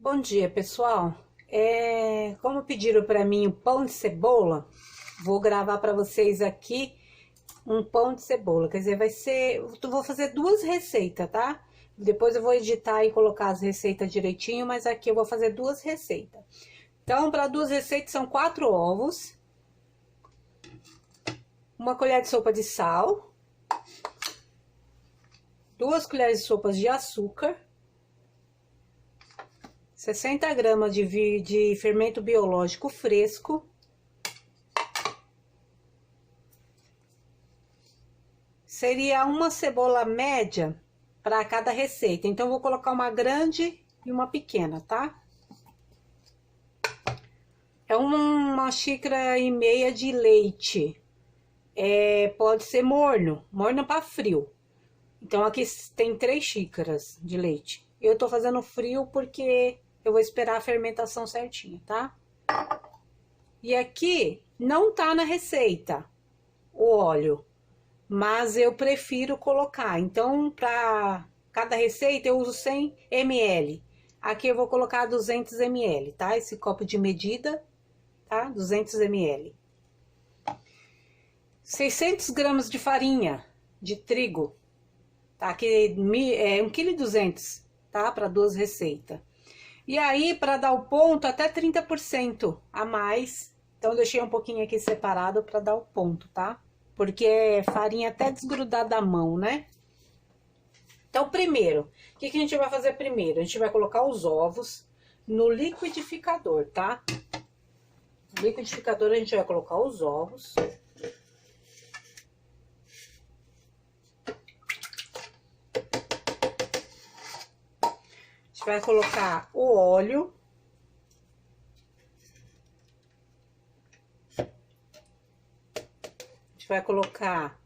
Bom dia, pessoal. Como pediram para mim o pão de cebola, vou gravar para vocês aqui um pão de cebola. Quer dizer, vou fazer duas receitas, tá? Depois eu vou editar e colocar as receitas direitinho, mas aqui eu vou fazer duas receitas. Então, para duas receitas são 4 ovos, uma colher de sopa de sal, 2 colheres de sopa de açúcar, 60 gramas de fermento biológico fresco, seria uma cebola média para cada receita. Então, eu vou colocar uma grande e uma pequena, tá? É uma xícara e meia de leite. Pode ser morno para frio. Então, aqui tem 3 xícaras de leite. Eu tô fazendo frio porque eu vou esperar a fermentação certinha, tá? E aqui não tá na receita o óleo, mas eu prefiro colocar. Então, para cada receita eu uso 100 ml. Aqui eu vou colocar 200 ml, tá? Esse copo de medida, tá? 200 ml. 600 gramas de farinha de trigo, tá? Que é 1,2 kg, tá? Para 2 receitas. E aí, para dar o ponto, até 30% a mais. Então, eu deixei um pouquinho aqui separado para dar o ponto, tá? Porque é farinha até desgrudar da mão, né? Então, primeiro, o que a gente vai fazer primeiro? A gente vai colocar os ovos no liquidificador, tá? No liquidificador, a gente vai colocar os ovos. A gente vai colocar o óleo. A gente vai colocar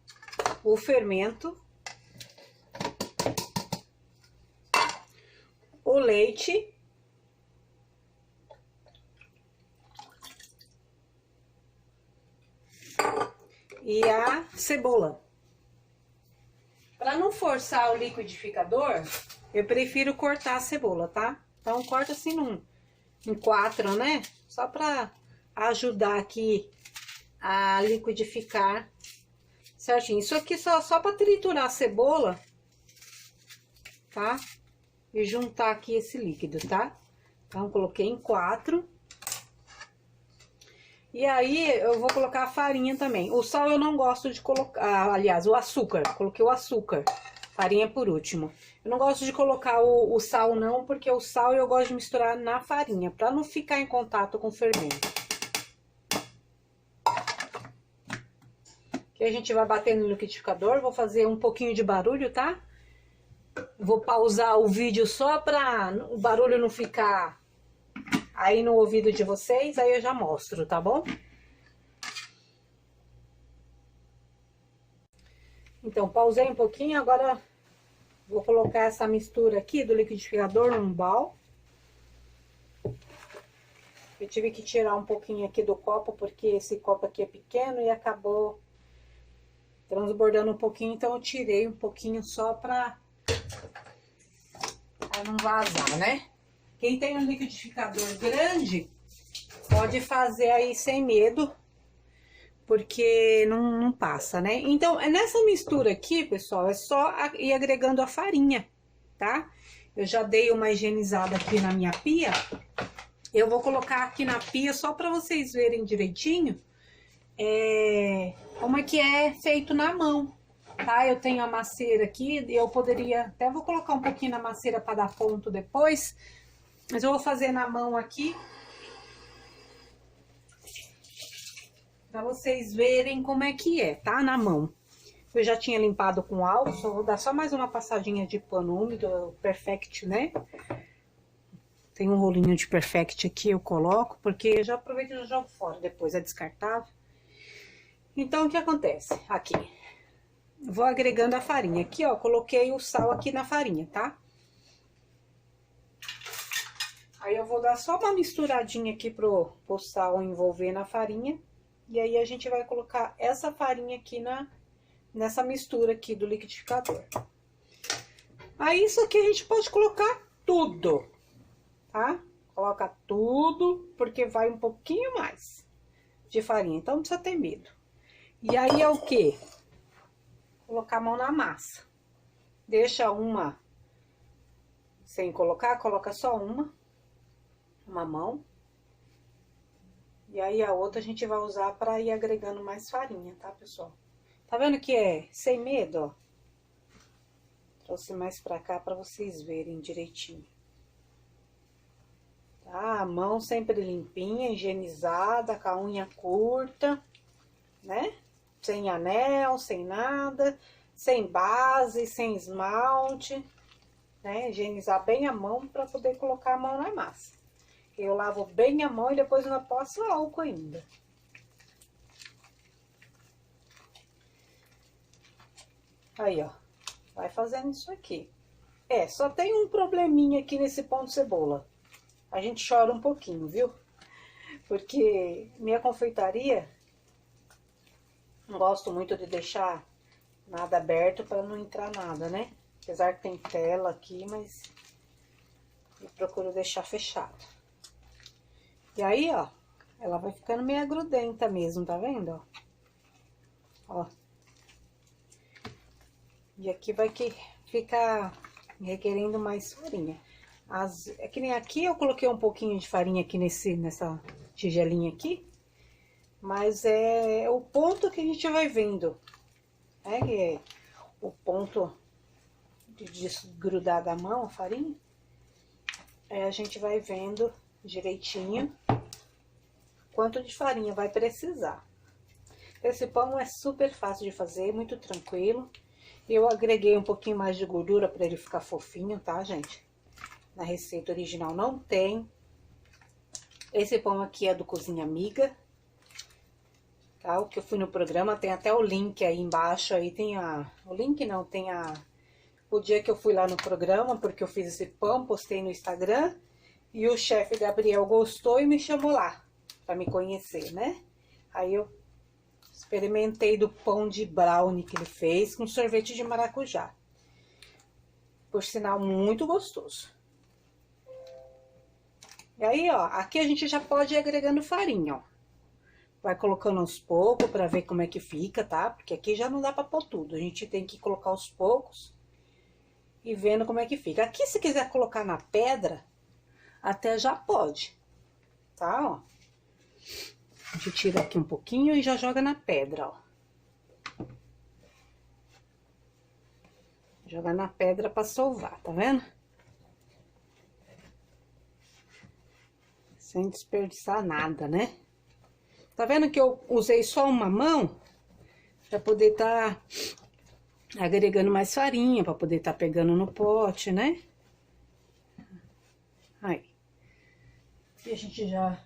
o fermento. O leite. E a cebola. Para não forçar o liquidificador, eu prefiro cortar a cebola, tá? Então, corta assim em 4, né? Só para ajudar aqui a liquidificar certinho. Isso aqui só para triturar a cebola, tá? E juntar aqui esse líquido, tá? Então, coloquei em 4. E aí, eu vou colocar a farinha também. O sal eu não gosto de colocar, aliás, o açúcar. Coloquei o açúcar. Farinha por último. Eu não gosto de colocar o sal não, porque o sal eu gosto de misturar na farinha, pra não ficar em contato com o fermento. Aqui a gente vai bater no liquidificador, vou fazer um pouquinho de barulho, tá? Vou pausar o vídeo só pra o barulho não ficar aí no ouvido de vocês, aí eu já mostro, tá bom? Então, pausei um pouquinho, agora vou colocar essa mistura aqui do liquidificador num balde. Eu tive que tirar um pouquinho aqui do copo, porque esse copo aqui é pequeno e acabou transbordando um pouquinho, então eu tirei um pouquinho só pra não vazar, né? Quem tem um liquidificador grande, pode fazer aí sem medo, porque não passa, né? Então, nessa mistura aqui, pessoal, é só ir agregando a farinha, tá? Eu já dei uma higienizada aqui na minha pia. Eu vou colocar aqui na pia só para vocês verem direitinho como é que é feito na mão, tá? Eu tenho a maceira aqui, eu poderia... Até vou colocar um pouquinho na maceira para dar ponto depois, mas eu vou fazer na mão aqui, pra vocês verem como é que é, tá? Na mão. Eu já tinha limpado com álcool, só vou dar só mais uma passadinha de pano úmido, Perfect, né? Tem um rolinho de Perfect aqui, eu coloco, porque eu já aproveito e já jogo fora, depois é descartável. Então, o que acontece? Aqui, vou agregando a farinha. Aqui, ó, coloquei o sal aqui na farinha, tá? Aí eu vou dar só uma misturadinha aqui pro sal envolver na farinha. E aí a gente vai colocar essa farinha aqui nessa mistura aqui do liquidificador. Aí isso aqui a gente pode colocar tudo, tá? Coloca tudo, porque vai um pouquinho mais de farinha, então não precisa ter medo. E aí é o quê? Colocar a mão na massa. Deixa uma sem colocar, coloca só uma mão. E aí a outra a gente vai usar para ir agregando mais farinha, tá, pessoal? Tá vendo que é sem medo, ó? Trouxe mais pra cá pra vocês verem direitinho. Tá? A mão sempre limpinha, higienizada, com a unha curta, né? Sem anel, sem nada, sem base, sem esmalte, né? Higienizar bem a mão pra poder colocar a mão na massa. Eu lavo bem a mão e depois não passo álcool ainda. Aí, ó. Vai fazendo isso aqui. Só tem um probleminha aqui nesse pão de cebola. A gente chora um pouquinho, viu? Porque minha confeitaria, não gosto muito de deixar nada aberto para não entrar nada, né? Apesar que tem tela aqui, mas eu procuro deixar fechado. E aí, ó, ela vai ficando meio grudenta mesmo, tá vendo? Ó. E aqui vai ficar requerendo mais farinha. É que nem aqui eu coloquei um pouquinho de farinha aqui nessa tigelinha aqui. Mas é o ponto que a gente vai vendo. Que é o ponto de desgrudar da mão a farinha. A gente vai vendo direitinho quanto de farinha vai precisar. Esse pão é super fácil de fazer, muito tranquilo. Eu agreguei um pouquinho mais de gordura para ele ficar fofinho, tá, gente? Na receita original não tem. Esse pão aqui é do Cozinha Amiga. Tá? O que eu fui no programa, tem até o link aí embaixo, aí tem o link não, tem o dia que eu fui lá no programa, porque eu fiz esse pão, postei no Instagram. E o chefe Gabriel gostou e me chamou lá, pra me conhecer, né? Aí eu experimentei do pão de brownie que ele fez com sorvete de maracujá. Por sinal, muito gostoso. E aí, ó, aqui a gente já pode ir agregando farinha, ó. Vai colocando aos poucos pra ver como é que fica, tá? Porque aqui já não dá pra pôr tudo. A gente tem que colocar aos poucos e vendo como é que fica. Aqui, se quiser colocar na pedra, até já pode, tá? Ó. A gente tira aqui um pouquinho e já joga na pedra, ó. Joga na pedra pra solvar, tá vendo? Sem desperdiçar nada, né? Tá vendo que eu usei só uma mão pra poder tá agregando mais farinha, pra poder tá pegando no pote, né? Aí. E a gente já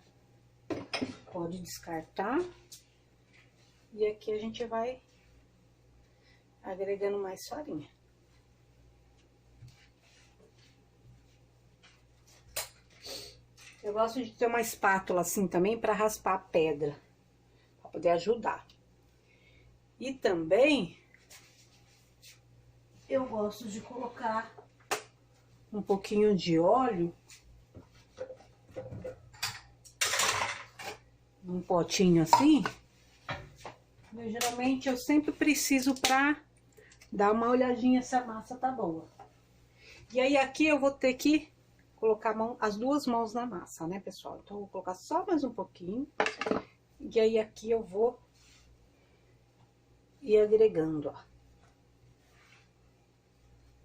pode descartar. E aqui a gente vai agregando mais farinha. Eu gosto de ter uma espátula assim também para raspar a pedra, para poder ajudar. E também eu gosto de colocar um pouquinho de óleo num potinho assim. Geralmente eu sempre preciso para dar uma olhadinha se a massa tá boa. E aí aqui eu vou ter que colocar as duas mãos na massa, né, pessoal? Então eu vou colocar só mais um pouquinho. E aí aqui eu vou ir agregando, ó.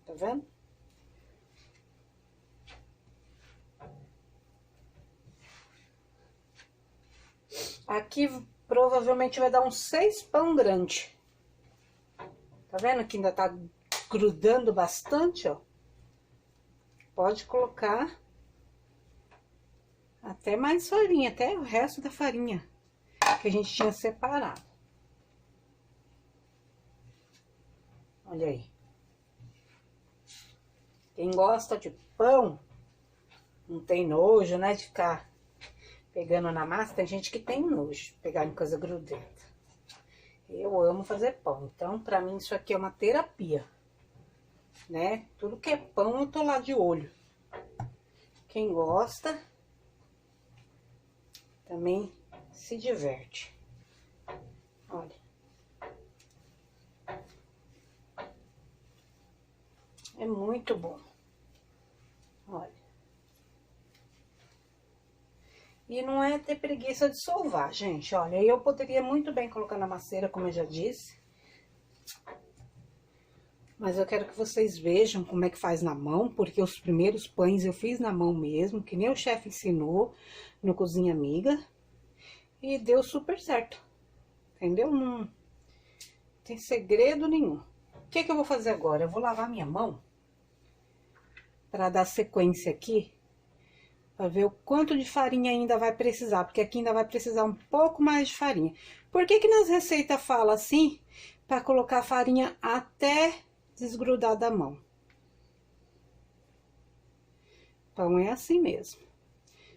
Tá vendo? Aqui provavelmente vai dar uns 6 pão grande. Tá vendo que ainda tá grudando bastante, ó? Pode colocar até mais farinha, até o resto da farinha que a gente tinha separado. Olha aí. Quem gosta de pão, não tem nojo, né, de ficar pegando na massa. Tem gente que tem nojo de pegar em coisa grudenta. Eu amo fazer pão, então pra mim isso aqui é uma terapia, né? Tudo que é pão eu tô lá de olho. Quem gosta, também se diverte. Olha. É muito bom. Olha. E não é ter preguiça de sovar, gente. Olha, eu poderia muito bem colocar na masseira, como eu já disse. Mas eu quero que vocês vejam como é que faz na mão, porque os primeiros pães eu fiz na mão mesmo, que nem o chefe ensinou no Cozinha Amiga. E deu super certo, entendeu? Não tem segredo nenhum. O que que eu vou fazer agora? Eu vou lavar minha mão para dar sequência aqui, para ver o quanto de farinha ainda vai precisar, porque aqui ainda vai precisar um pouco mais de farinha. Por que que nas receitas fala assim, para colocar farinha até desgrudar da mão? Pão é assim mesmo.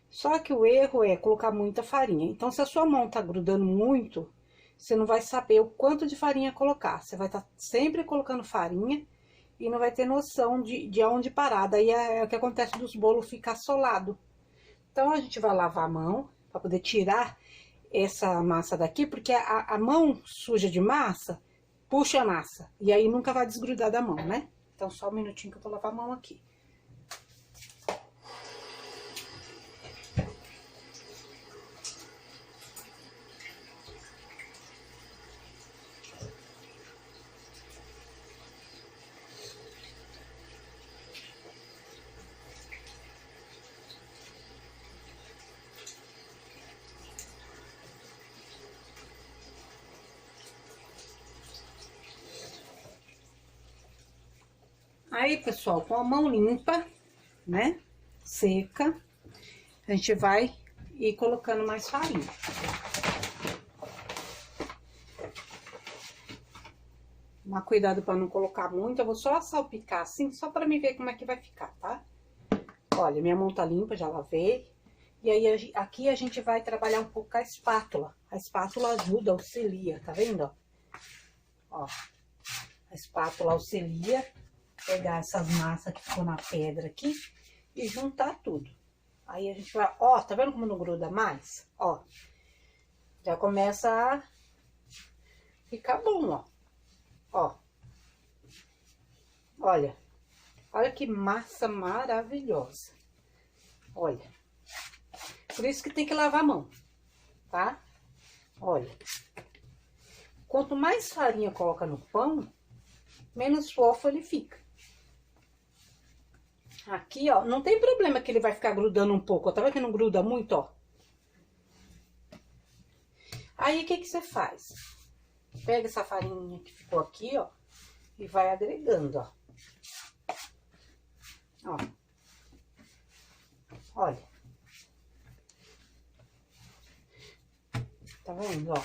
Só que o erro é colocar muita farinha. Então, se a sua mão tá grudando muito, você não vai saber o quanto de farinha colocar. Você vai estar sempre colocando farinha e não vai ter noção de onde parar. Daí é o que acontece dos bolos ficar solado. Então, a gente vai lavar a mão para poder tirar essa massa daqui, porque a mão suja de massa puxa a massa. E aí nunca vai desgrudar da mão, né? Então, só um minutinho que eu vou lavar a mão aqui. Aí, pessoal, com a mão limpa, né, seca, a gente vai ir colocando mais farinha. Tomar cuidado para não colocar muito, eu vou só salpicar assim, só para me ver como é que vai ficar, tá? Olha, minha mão tá limpa, já lavei. E aí, aqui a gente vai trabalhar um pouco com a espátula. A espátula ajuda, auxilia, tá vendo, ó? A espátula auxilia pegar essas massas que ficou na pedra aqui e juntar tudo. Aí a gente vai, ó, tá vendo como não gruda mais? Ó, já começa a ficar bom, ó. Ó, olha, olha que massa maravilhosa. Olha, por isso que tem que lavar a mão, tá? Olha, quanto mais farinha coloca no pão, menos fofo ele fica. Aqui, ó, não tem problema que ele vai ficar grudando um pouco, ó, tá vendo que não gruda muito, ó? Aí, o que que você faz? Pega essa farinha que ficou aqui, ó, e vai agregando, ó. Ó. Olha. Tá vendo, ó?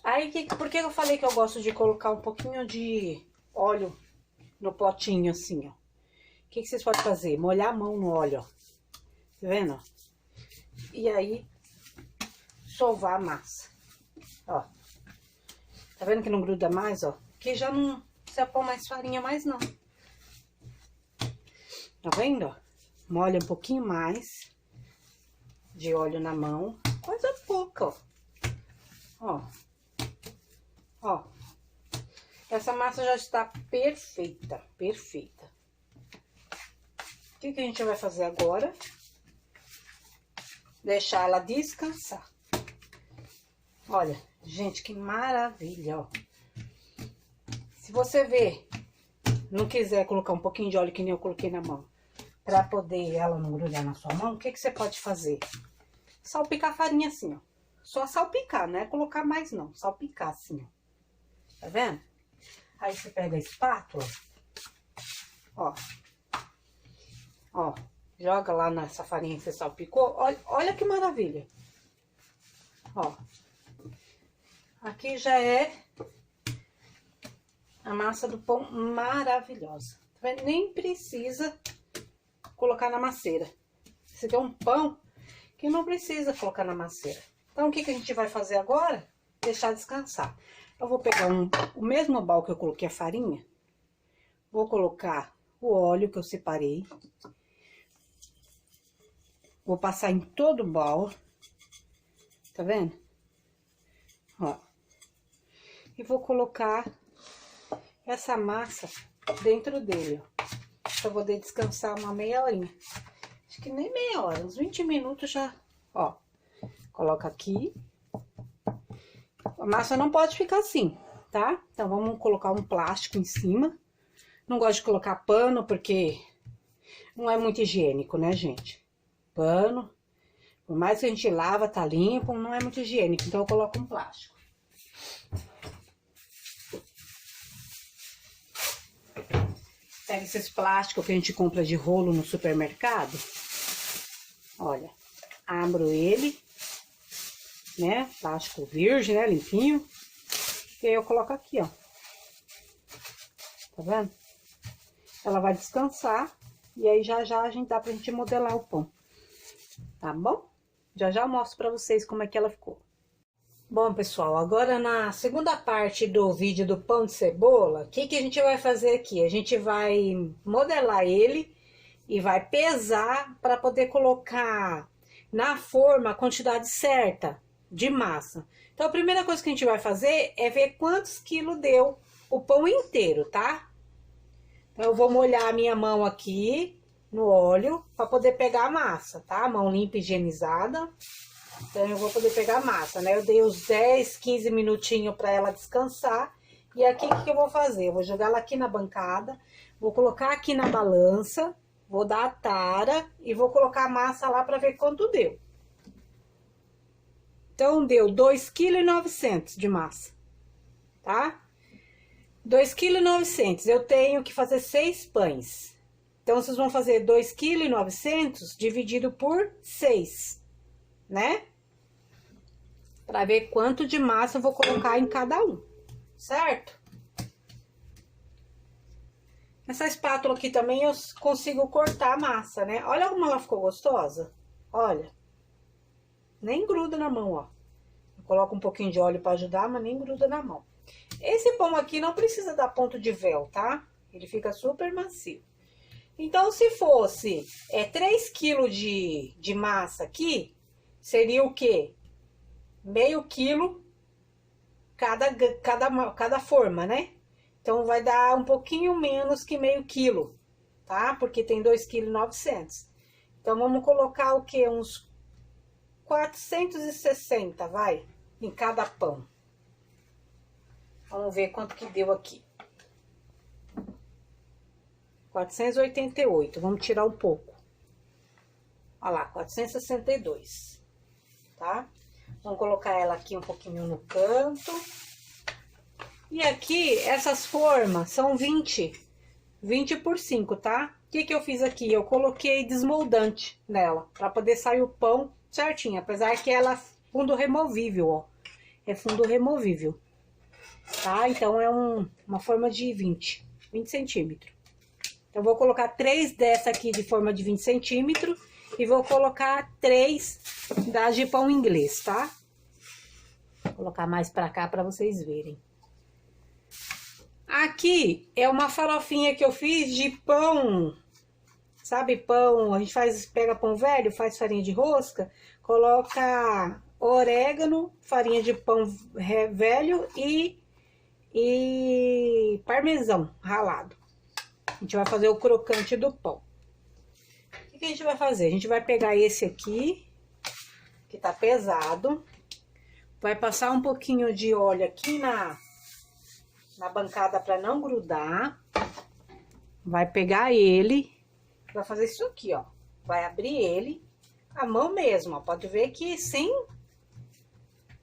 Aí, por que eu falei que eu gosto de colocar um pouquinho de óleo no potinho, assim, ó? O que vocês podem fazer? Molhar a mão no óleo, ó. Tá vendo, ó? E aí, sovar a massa, ó. Tá vendo que não gruda mais, ó? Que já não precisa pôr mais farinha mais, não. Tá vendo, ó? Molha um pouquinho mais de óleo na mão. Coisa pouca, ó. Ó. Ó. Essa massa já está perfeita, perfeita. O que que a gente vai fazer agora? Deixar ela descansar. Olha, gente, que maravilha, ó. Se você ver, não quiser colocar um pouquinho de óleo que nem eu coloquei na mão, pra poder ela não grudar na sua mão, o que que você pode fazer? Salpicar a farinha assim, ó. Só salpicar, não é colocar mais não, salpicar assim, ó. Tá vendo? Aí você pega a espátula, ó. Ó, joga lá nessa farinha que você salpicou. Olha que maravilha. Ó. Aqui já é a massa do pão maravilhosa. Tá vendo? Nem precisa colocar na masseira. Esse aqui é um pão que não precisa colocar na masseira. Então, o que que a gente vai fazer agora? Deixar descansar. Eu vou pegar o mesmo bal que eu coloquei a farinha. Vou colocar o óleo que eu separei. Vou passar em todo o bowl. Tá vendo? Ó. E vou colocar essa massa dentro dele, ó. Pra poder descansar uma meia horinha. Acho que nem meia hora, uns 20 minutos já, ó. Coloca aqui. A massa não pode ficar assim, tá? Então, vamos colocar um plástico em cima. Não gosto de colocar pano, porque não é muito higiênico, né, gente? Pano, por mais que a gente lava, tá limpo, não é muito higiênico. Então, eu coloco um plástico. Pega esses plásticos que a gente compra de rolo no supermercado. Olha, abro ele, né? Plástico virgem, né? Limpinho. E aí eu coloco aqui, ó. Tá vendo? Ela vai descansar. E aí já já a gente dá pra gente modelar o pão. Tá bom? Já já eu mostro pra vocês como é que ela ficou. Bom, pessoal, agora na segunda parte do vídeo do pão de cebola, o que que a gente vai fazer aqui? A gente vai modelar ele e vai pesar para poder colocar na forma a quantidade certa de massa. Então, a primeira coisa que a gente vai fazer é ver quantos quilos deu o pão inteiro, tá? Então, eu vou molhar a minha mão aqui no óleo para poder pegar a massa, tá? Mão limpa e higienizada. Então, eu vou poder pegar a massa, né? Eu dei uns 10, 15 minutinhos para ela descansar. E aqui, o que eu vou fazer? Eu vou jogar ela aqui na bancada, vou colocar aqui na balança, vou dar a tara e vou colocar a massa lá para ver quanto deu. Então, deu 2,9 kg de massa, tá? 2,9 kg. Eu tenho que fazer 6 pães. Então, vocês vão fazer 2,9 kg dividido por 6, né? Para ver quanto de massa eu vou colocar em cada um, certo? Essa espátula aqui também eu consigo cortar a massa, né? Olha como ela ficou gostosa. Olha. Nem gruda na mão, ó. Eu coloco um pouquinho de óleo para ajudar, mas nem gruda na mão. Esse pão aqui não precisa dar ponto de véu, tá? Ele fica super macio. Então, se fosse 3 kg de massa aqui, seria o quê? Meio quilo cada forma, né? Então, vai dar um pouquinho menos que meio quilo, tá? Porque tem 2,9 kg. Então, vamos colocar o quê? Uns 460, vai, em cada pão. Vamos ver quanto que deu aqui. 488, vamos tirar um pouco. Olha lá, 462, tá? Vamos colocar ela aqui um pouquinho no canto. E aqui, essas formas são 20 por 5, tá? O que que eu fiz aqui? Eu coloquei desmoldante nela, pra poder sair o pão certinho. Apesar que ela é fundo removível, ó. É fundo removível, tá? Então, é uma forma de 20 centímetros. Então, vou colocar 3 dessa aqui de forma de 20 centímetros e vou colocar 3 das de pão inglês, tá? Vou colocar mais pra cá pra vocês verem. Aqui é uma farofinha que eu fiz de pão, sabe, pão, a gente pega pão velho, faz farinha de rosca, coloca orégano, farinha de pão velho e parmesão ralado. A gente vai fazer o crocante do pão. O que a gente vai fazer? A gente vai pegar esse aqui, que tá pesado, vai passar um pouquinho de óleo aqui na bancada para não grudar. Vai pegar ele, vai fazer isso aqui, ó. Vai abrir ele, a mão mesmo, ó. Pode ver que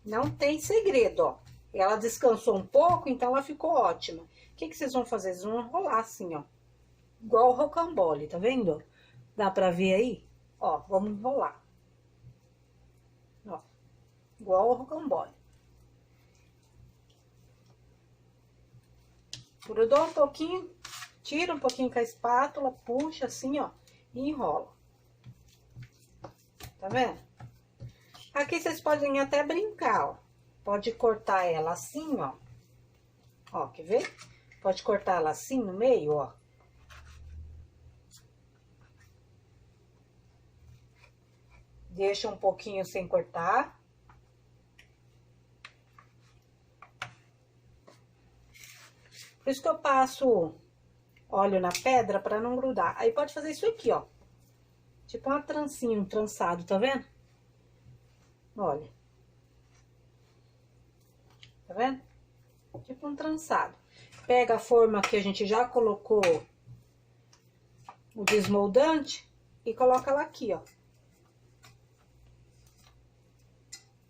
não tem segredo, ó. Ela descansou um pouco, então ela ficou ótima. O que vocês vão fazer? Vocês vão enrolar assim, ó. Igual o rocambole, tá vendo? Dá pra ver aí? Ó, vamos enrolar. Ó, igual o rocambole. Grudou um pouquinho, tira um pouquinho com a espátula, puxa assim, ó, e enrola. Tá vendo? Aqui vocês podem até brincar, ó. Pode cortar ela assim, ó. Ó, quer ver? Pode cortar ela assim no meio, ó. deixa um pouquinho sem cortar. Por isso que eu passo óleo na pedra para não grudar. Aí pode fazer isso aqui, ó. Tipo uma trancinha, um trançado, tá vendo? Olha. Tá vendo? Tipo um trançado. Pega a forma que a gente já colocou o desmoldante e coloca ela aqui, ó.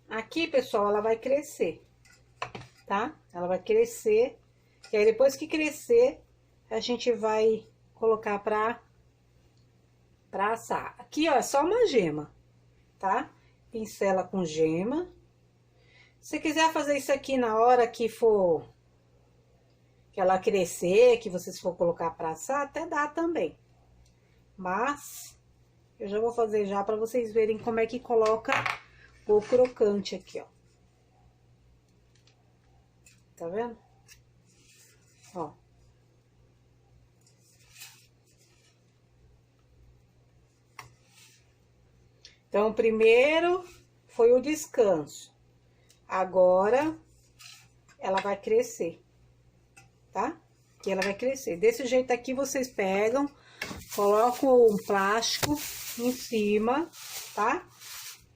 Aqui, pessoal, ela vai crescer, tá? Ela vai crescer. E aí, depois que crescer, a gente vai colocar pra assar. Aqui, ó, é só uma gema, tá? Pincela com gema. Se você quiser fazer isso aqui na hora que for... que ela crescer, que vocês for colocar pra assar, até dá também. Mas, eu já vou fazer já pra vocês verem como é que coloca o crocante aqui, ó. Tá vendo? Ó. Então, primeiro foi o descanso. Agora, ela vai crescer, tá? Aqui ela vai crescer. Desse jeito aqui, vocês pegam, colocam um plástico em cima, tá?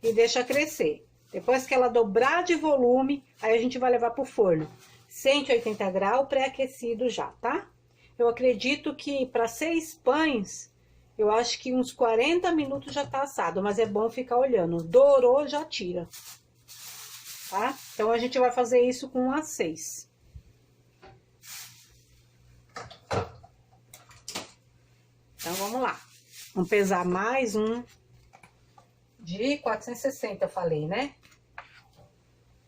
E deixa crescer. Depois que ela dobrar de volume, aí a gente vai levar pro forno. 180 graus, pré-aquecido já, tá? Eu acredito que para 6 pães, eu acho que uns 40 minutos já tá assado, mas é bom ficar olhando. Dourou, já tira. Tá? Então, a gente vai fazer isso com a 6. Então, vamos lá. Vamos pesar mais um de 460, eu falei, né?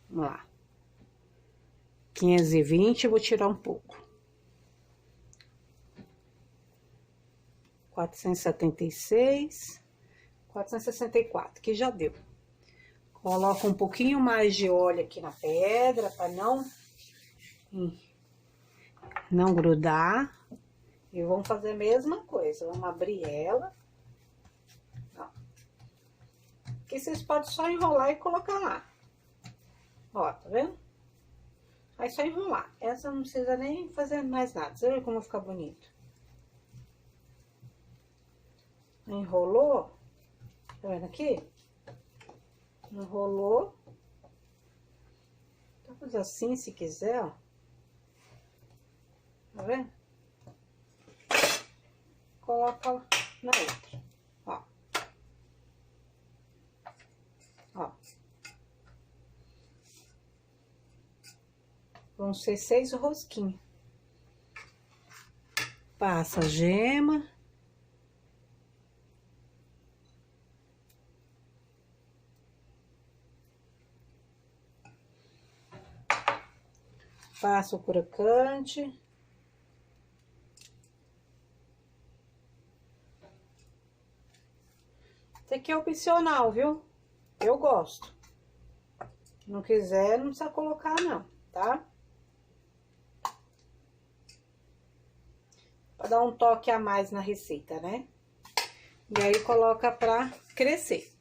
Vamos lá. 520, eu vou tirar um pouco. 476, 464, que já deu. Coloca um pouquinho mais de óleo aqui na pedra, para não grudar. E vamos fazer a mesma coisa, vamos abrir ela. Ó. Aqui vocês podem só enrolar e colocar lá. Ó, tá vendo? Aí só enrolar. Essa não precisa nem fazer mais nada. Você vê como fica bonito? Enrolou. Tá vendo aqui? Enrolou. Então, fazer assim se quiser, ó. Tá vendo? Coloca na outra. Ó. Ó. Vão ser 6 rosquinhos. Passa a gema. Passa o crocante. Isso aqui é opcional, viu? Eu gosto. Se não quiser, não precisa colocar, não, tá? Pra dar um toque a mais na receita, né? E aí, coloca pra crescer.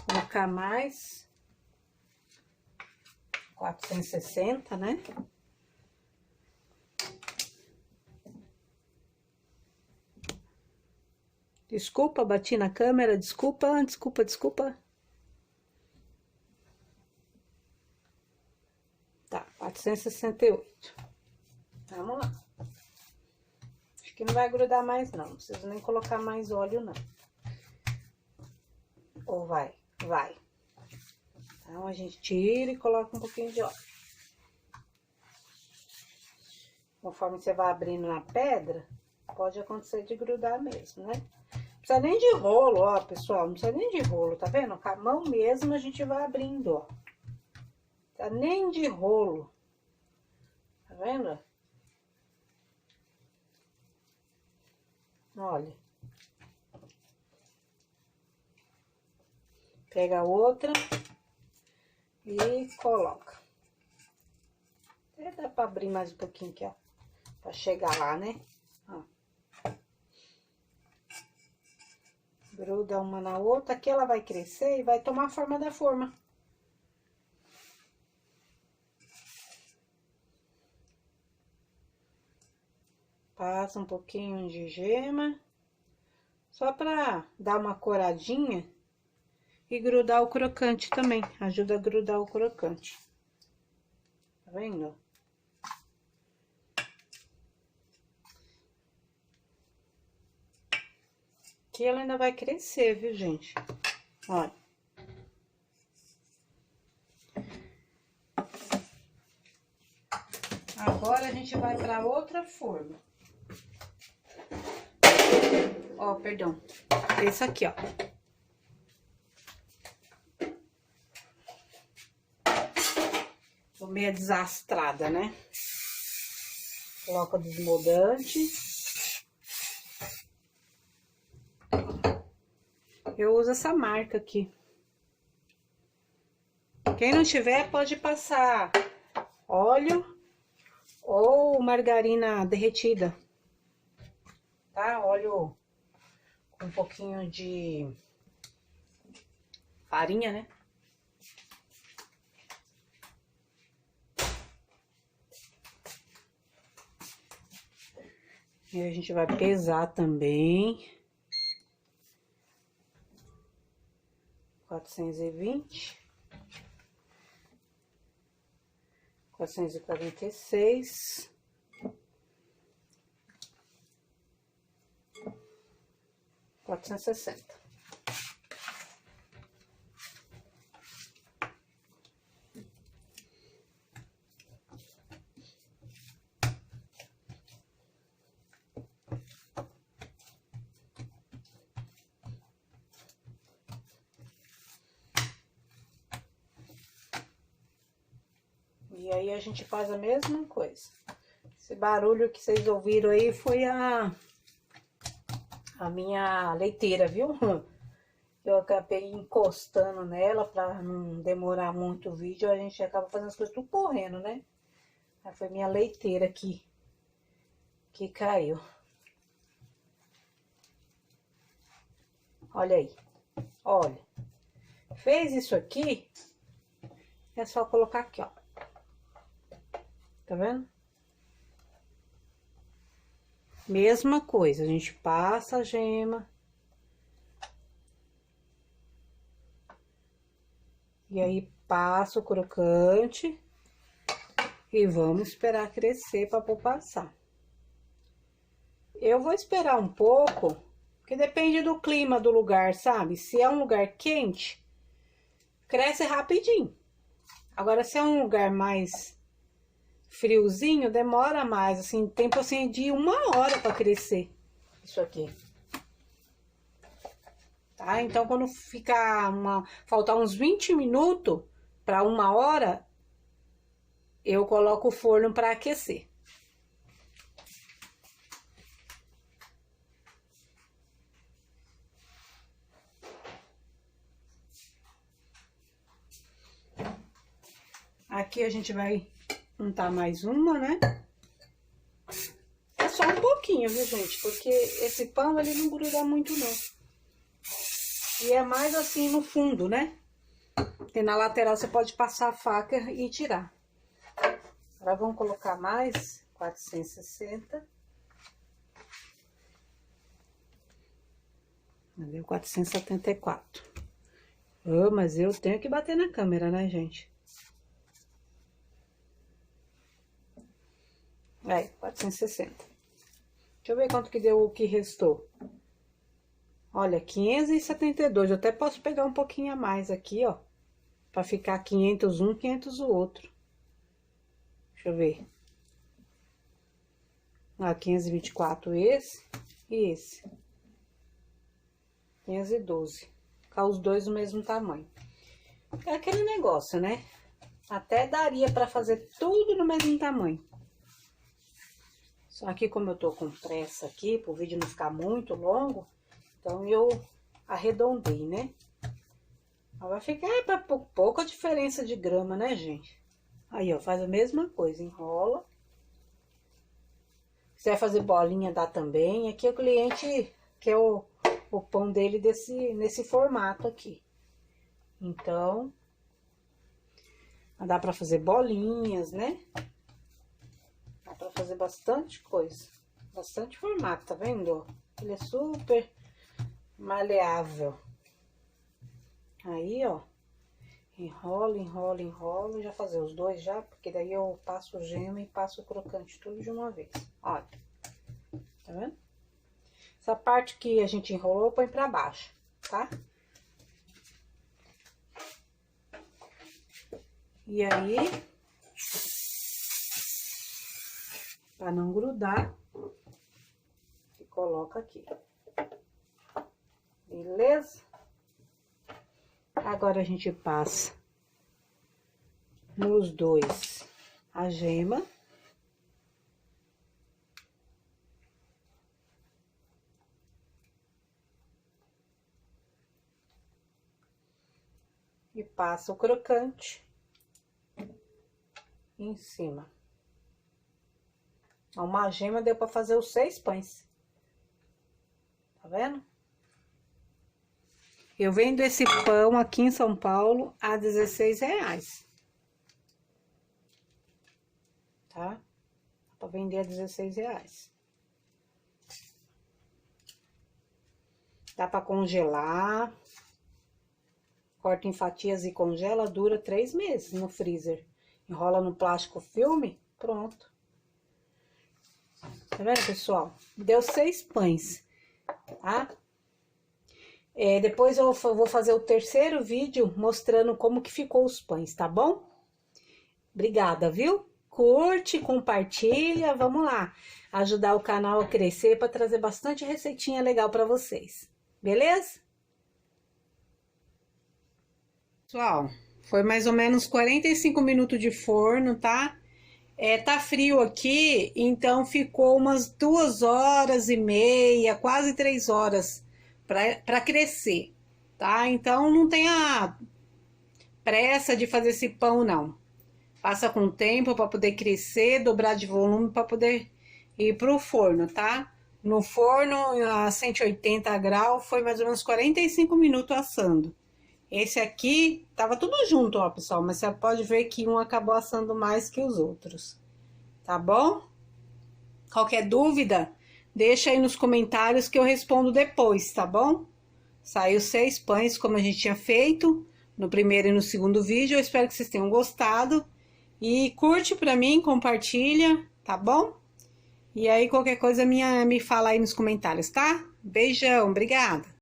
Colocar mais 460, né? Desculpa, bati na câmera, desculpa, desculpa, desculpa. Tá, 468. Vamos lá. Acho que não vai grudar mais, não. Não precisa nem colocar mais óleo, não. Ou vai? Vai. Então, a gente tira e coloca um pouquinho de óleo. Conforme você vai abrindo na pedra, pode acontecer de grudar mesmo, né? Não precisa nem de rolo, ó, pessoal. Não precisa nem de rolo, tá vendo? Com a mão mesmo a gente vai abrindo, ó. Não precisa nem de rolo. Tá vendo? Olha. Pega a outra E coloca. Até dá pra abrir mais um pouquinho aqui, ó. Pra chegar lá, né? Ó. Gruda uma na outra. Aqui ela vai crescer e vai tomar a forma da forma. Passa um pouquinho de gema. Só pra dar uma coradinha. E grudar o crocante também. Ajuda a grudar o crocante. Tá vendo? Aqui ela ainda vai crescer, viu, gente? Olha. Agora a gente vai pra outra forma. Ó, perdão. Esse aqui, ó. Tô meio desastrada, né? Coloca o desmoldante. Eu uso essa marca aqui. Quem não tiver, pode passar óleo ou margarina derretida. Tá? Óleo com um pouquinho de farinha, né? E a gente vai pesar também. 420. 446. 460. E aí a gente faz a mesma coisa. Esse barulho que vocês ouviram aí foi a minha leiteira, viu? Eu acabei encostando nela pra não demorar muito o vídeo. A gente acaba fazendo as coisas tudo correndo, né? Aí foi minha leiteira aqui que caiu. Olha aí. Olha. Fez isso aqui, é só colocar aqui, ó. Tá vendo? Mesma coisa, a gente passa a gema. E aí passa o crocante. E vamos esperar crescer para pôr passar. Eu vou esperar um pouco, porque depende do clima do lugar, sabe? Se é um lugar quente, cresce rapidinho. Agora, se é um lugar mais friozinho, demora mais, assim, tempo assim de 1 hora para crescer isso aqui. Tá? Então, quando ficar faltar uns 20 minutos para 1 hora, eu coloco o forno para aquecer. Aqui a gente vai untar mais uma, né? É só um pouquinho, viu, gente? Porque esse pão, ele não gruda muito, não. E é mais assim no fundo, né? E na lateral você pode passar a faca e tirar. Agora vamos colocar mais 460. Deu 474. Oh, mas eu tenho que bater na câmera, né, gente? Aí, 460. Deixa eu ver quanto que deu o que restou. Olha, 572. Eu até posso pegar um pouquinho a mais aqui, ó. Pra ficar 500 um, 500 o outro. Deixa eu ver. Ah, 524 esse e esse. 512. Ficar os dois do mesmo tamanho. É aquele negócio, né? Até daria pra fazer tudo no mesmo tamanho. Só que como eu tô com pressa aqui, pro vídeo não ficar muito longo, então eu arredondei, né? Vai ficar pra pouca diferença de grama, né, gente? Aí, ó, faz a mesma coisa, enrola. Se quiser fazer bolinha, dá também. Aqui o cliente quer o pão dele nesse formato aqui. Então, dá pra fazer bolinhas, né? Dá pra fazer bastante coisa. Bastante formato, tá vendo? Ele é super maleável. Aí, ó. Enrola, enrola, enrola. Já fazer os dois já, porque daí eu passo o gema e passo o crocante tudo de uma vez. Olha. Tá vendo? Essa parte que a gente enrolou, põe pra baixo, tá? E aí, pra não grudar, você coloca aqui. Beleza? Agora a gente passa nos dois a gema. E passa o crocante em cima. Uma gema deu pra fazer os 6 pães. Tá vendo? Eu vendo esse pão aqui em São Paulo a R$16. Tá? Dá pra vender a R$16. Dá pra congelar. Corta em fatias e congela, dura 3 meses no freezer. Enrola no plástico filme, pronto. Tá vendo, pessoal? Deu 6 pães, tá? Depois eu vou fazer o terceiro vídeo mostrando como que ficou os pães, tá bom? Obrigada, viu? Curte, compartilha, vamos lá. Ajudar o canal a crescer para trazer bastante receitinha legal para vocês. Beleza? Pessoal, foi mais ou menos 45 minutos de forno, tá? Tá frio aqui, então ficou umas 2h30, quase 3 horas para crescer, tá? Então não tenha pressa de fazer esse pão, não. Passa com o tempo para poder crescer, dobrar de volume para poder ir pro forno, tá? No forno a 180 graus foi mais ou menos 45 minutos assando. Esse aqui tava tudo junto, ó, pessoal, mas você pode ver que um acabou assando mais que os outros, tá bom? Qualquer dúvida, deixa aí nos comentários que eu respondo depois, tá bom? Saiu 6 pães, como a gente tinha feito no primeiro e no segundo vídeo. Eu espero que vocês tenham gostado. E curte pra mim, compartilha, tá bom? E aí, qualquer coisa me fala aí nos comentários, tá? Beijão, obrigada!